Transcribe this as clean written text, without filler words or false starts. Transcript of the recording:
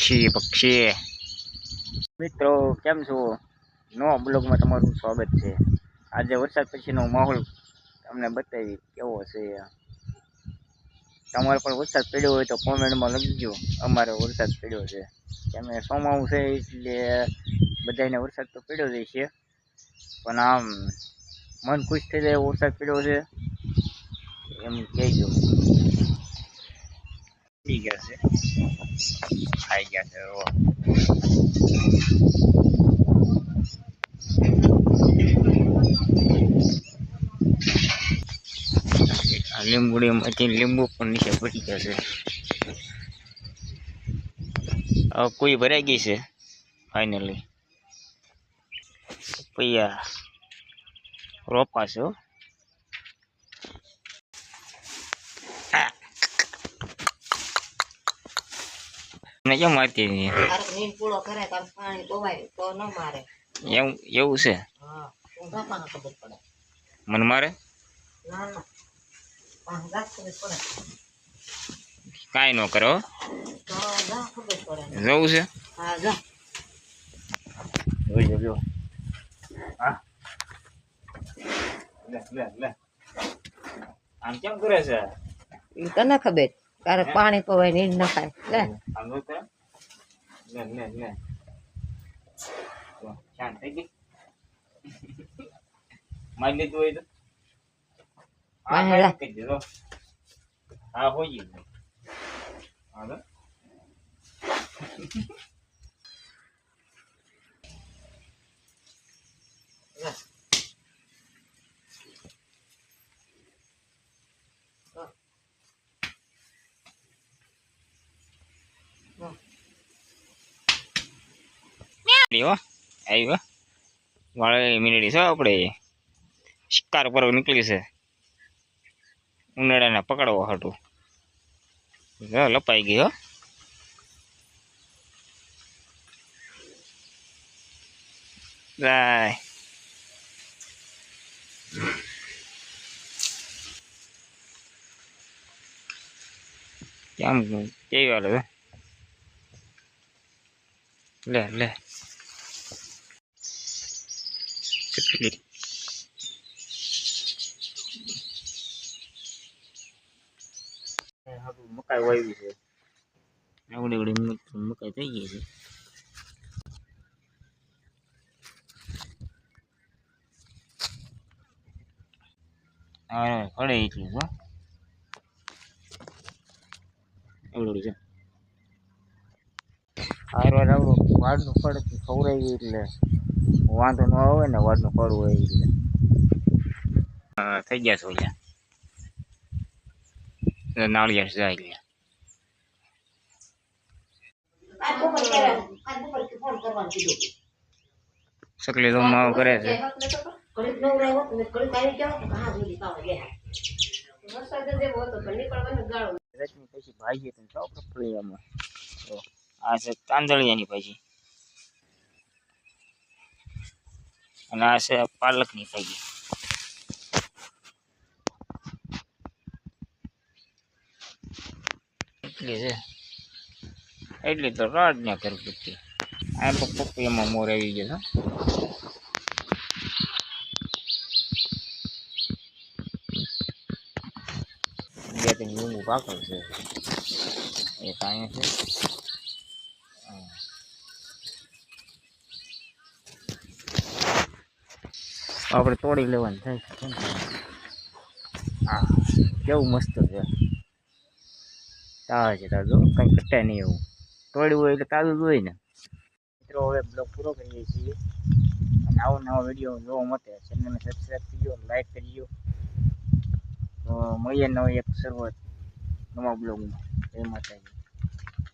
પક્ષી પક્ષી મિત્રો કેમ છો? નવા બ્લોગમાં તમારું સ્વાગત છે. આજે વરસાદ પછીનો માહોલ તમને બતાવી કેવો છે. તમારે પણ વરસાદ પડ્યો હોય તો કોમેન્ટમાં લખજો. અમારે વરસાદ પડ્યો છે. તમે સોમાવું છે એટલે બધાને વરસાદ તો પડ્યો જ છે, પણ આમ મન ખુશ થઈ જાય વરસાદ પડ્યો છે એમ કહેજો. પી ગયા છે, ખાઈ ગયા છે. લીંબુડીમાંથી લીંબુ પણ નીચે પડી ગયા છે. કોઈ ભરાઈ ગઈ છે ફાઇનલી. પૈયા રોપા છે. મને કેમ મારતી એવું છે? મને મારે કાંઈ ન કરો. જવું છે જોઈ. હા લે આમ કેમ કરે છે? તને ખબર તારે પાણી પવાય ને ન ખાય. લે શાંત થઈ ગઈ. મારી લીધું હોય તો કહી દીધો. હા હોય હાલો. આવ્યો વાળે મિનિટ છે. આપણે શિકાર પર નીકળી છે ઉનાળાને પકડવા હાટું. લપાઈ ગયો. જાય કેમ કેવી વાર હવે લે મકાઈ વાવી છે. આવડી મકાઈ થઈ ગઈ છે. હા ફળે એટલું હો આવડું છે. હારવાર આવડું વાડનું ફળ ખવડાવી એટલે વાંધો ન આવે ને. વાડનું ફળ હોય એટલે થઈ ગયા છો. નાળિયેર જાય સકલી જમવા કરે છે. પછી ભાજી આ છે તાંદળિયાની ભાજી અને આ છે પાલકની ભાજી. એટલી છે એટલી તો રાડ ના કરતી. આ તો પપૈયામાં મોર આવી ગયો. બે ત્રણ લીંબુ પાકલ છે. એક અહીંયા છે. આપણે તોડી લેવાનું થાય છે. હા કેવું મસ્ત છે. તાજા છે તાજો, કંઈ ઘટે નહીં એવું. તોડ્યું હોય એટલે તાજું જ હોય ને. મિત્રો હવે બ્લોગ પૂરો કરીએ છીએ અને આવો નવા વિડીયો જોવા માટે ચેનલને સબસ્ક્રાઈબ કરજો, લાઈક કરજો. મળીએ નવી એક શરૂઆત નવા બ્લોગમાં. જય માતાજી.